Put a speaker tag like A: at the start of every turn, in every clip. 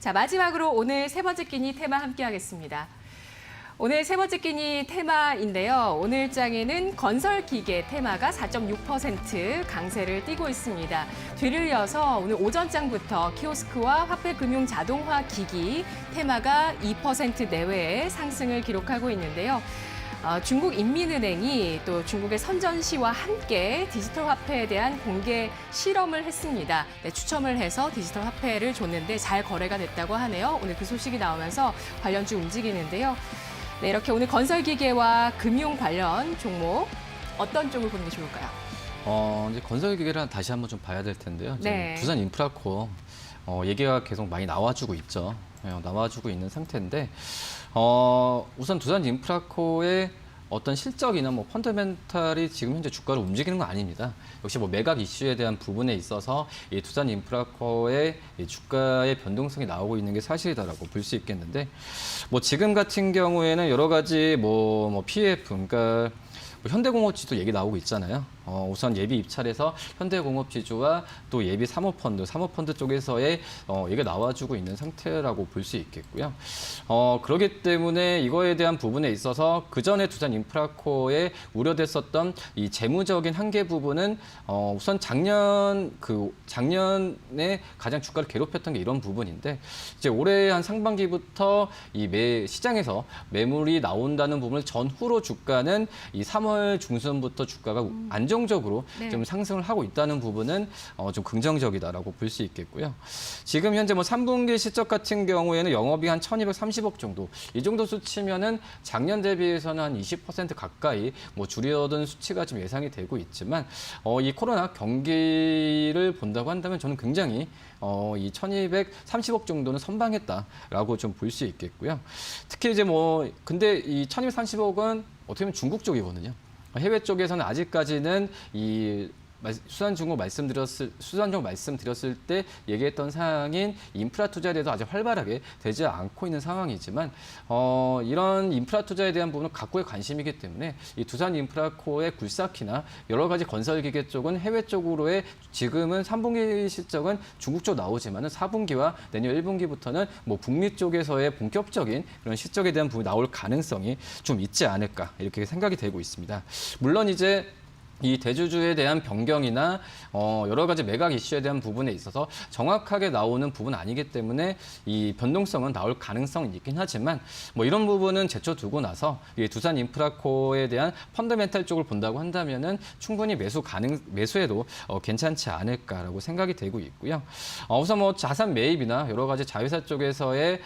A: 자, 마지막으로 오늘 세 번째 끼니 테마 함께 하겠습니다. 오늘 세 번째 끼니 테마인데요. 오늘 장에는 건설기계 테마가 4.6% 강세를 띠고 있습니다. 뒤를 이어서 오늘 오전장부터 키오스크와 화폐금융 자동화 기기 테마가 2% 내외의 상승을 기록하고 있는데요. 중국 인민은행이 또 중국의 선전시와 함께 디지털 화폐에 대한 공개 실험을 했습니다. 네, 추첨을 해서 디지털 화폐를 줬는데 잘 거래가 됐다고 하네요. 오늘 그 소식이 나오면서 관련주 움직이는데요. 네, 이렇게 오늘 건설기계와 금융 관련 종목 어떤 쪽을 보는 게 좋을까요?
B: 이제 건설기계를 다시 한번 좀 봐야 될 텐데요.
A: 네.
B: 두산 인프라코어 얘기가 계속 많이 나와주고 있죠. 나와주고 있는 상태인데 우선 두산 인프라코의 어떤 실적이나 펀더멘탈이 지금 현재 주가를 움직이는 건 아닙니다. 역시 매각 이슈에 대한 부분에 있어서 이 두산 인프라코의 주가의 변동성이 나오고 있는 게 사실이다라고 볼 수 있겠는데, 지금 같은 경우에는 여러 가지 PF, 그러니까 현대공업지도 얘기 나오고 있잖아요. 우선 예비 입찰에서 현대공업지주와 또 예비 사모펀드 쪽에서의 얘기가 나와주고 있는 상태라고 볼 수 있겠고요. 그렇기 때문에 이거에 대한 부분에 있어서 그 전에 두산 인프라코에 우려됐었던 이 재무적인 한계 부분은 우선 작년에 가장 주가를 괴롭혔던 게 이런 부분인데, 이제 올해 한 상반기부터 이 시장에서 매물이 나온다는 부분을 전후로 주가는 이 3월 중순부터 주가가 안정적으로
A: 네.
B: 좀 상승을 하고 있다는 부분은 좀 긍정적이다라고 볼 수 있겠고요. 지금 현재 3분기 실적 같은 경우에는 영업이 한 1,230억 정도, 이 정도 수치면은 작년 대비해서는 한 20% 가까이 줄어든 수치가 좀 예상이 되고 있지만, 이 코로나 경기를 본다고 한다면 저는 굉장히 이 1,230억 정도는 선방했다라고 좀 볼 수 있겠고요. 특히 이제 근데 이 1,230억은 어떻게 보면 중국 쪽이거든요. 해외 쪽에서는 아직까지는 이 수산중국 말씀드렸을 때 얘기했던 사항인 인프라 투자에 대해서 아직 활발하게 되지 않고 있는 상황이지만, 이런 인프라 투자에 대한 부분은 각국의 관심이기 때문에 이 두산 인프라코의 굴삭기나 여러 가지 건설기계 쪽은 해외 쪽으로의 지금은 3분기 실적은 중국 쪽 나오지만은 4분기와 내년 1분기부터는 북미 쪽에서의 본격적인 그런 실적에 대한 부분이 나올 가능성이 좀 있지 않을까, 이렇게 생각이 되고 있습니다. 물론 이제 이 대주주에 대한 변경이나 여러 가지 매각 이슈에 대한 부분에 있어서 정확하게 나오는 부분은 아니기 때문에 이 변동성은 나올 가능성은 있긴 하지만 이런 부분은 제쳐두고 나서 이 두산 인프라코에 대한 펀더멘탈 쪽을 본다고 한다면은 충분히 매수해도 괜찮지 않을까라고 생각이 되고 있고요. 우선 자산 매입이나 여러 가지 자회사 쪽에서의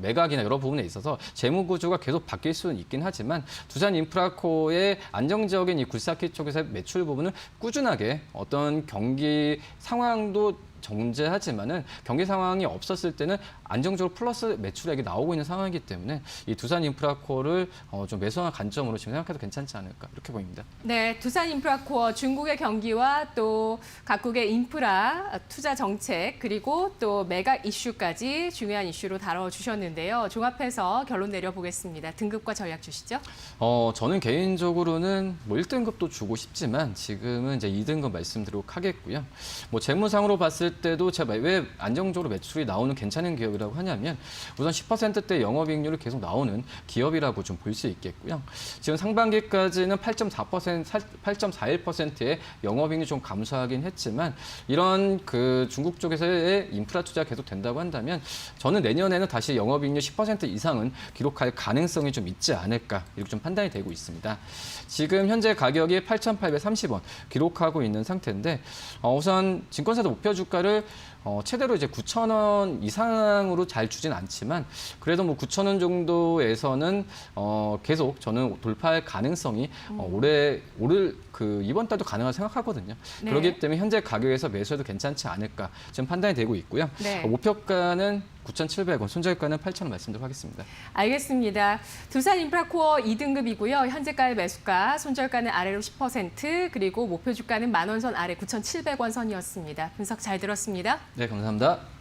B: 매각이나 여러 부분에 있어서 재무 구조가 계속 바뀔 수는 있긴 하지만 두산 인프라코의 안정적인 이 굴삭기 쪽에서 매출 부분은 꾸준하게 어떤 경기 상황도 정제하지만은 경기 상황이 없었을 때는 안정적으로 플러스 매출액이 나오고 있는 상황이기 때문에 이 두산 인프라코어를 좀 매수한 관점으로 지금 생각해도 괜찮지 않을까, 이렇게 보입니다.
A: 네, 두산 인프라코어 중국의 경기와 또 각국의 인프라 투자 정책 그리고 또 매각 이슈까지 중요한 이슈로 다뤄주셨는데요. 종합해서 결론 내려보겠습니다. 등급과 전략 주시죠.
B: 저는 개인적으로는 1등급도 주고 싶지만 지금은 이제 2등급 말씀드리도록 하겠고요. 재무상으로 봤을 때도 제가 왜 안정적으로 매출이 나오는 괜찮은 기업이라고 하냐면 우선 10%대 영업이익률이 계속 나오는 기업이라고 좀 볼 수 있겠고요. 지금 상반기까지는 8.41%의 영업이익률이 좀 감소하긴 했지만 이런 그 중국 쪽에서의 인프라 투자가 계속 된다고 한다면 저는 내년에는 다시 영업이익률 10% 이상은 기록할 가능성이 좀 있지 않을까, 이렇게 좀 판단이 되고 있습니다. 지금 현재 가격이 8,830원 기록하고 있는 상태인데 우선 증권사도 목표 주가를 최대로 이제 9,000원 이상으로 잘 주진 않지만 그래도 9,000원 정도에서는 계속 저는 돌파할 가능성이 이번 달도 가능하다고 생각하거든요.
A: 네.
B: 그렇기 때문에 현재 가격에서 매수해도 괜찮지 않을까 지금 판단이 되고 있고요.
A: 네.
B: 목표가는 9,700원, 손절가는 8,000원 말씀드리도록 하겠습니다.
A: 알겠습니다. 두산 인프라코어 2등급이고요. 현재가의 매수가, 손절가는 아래로 10%, 그리고 목표 주가는 10,000원 선 아래 9,700원 선이었습니다. 분석 잘 들었습니다.
B: 네, 감사합니다.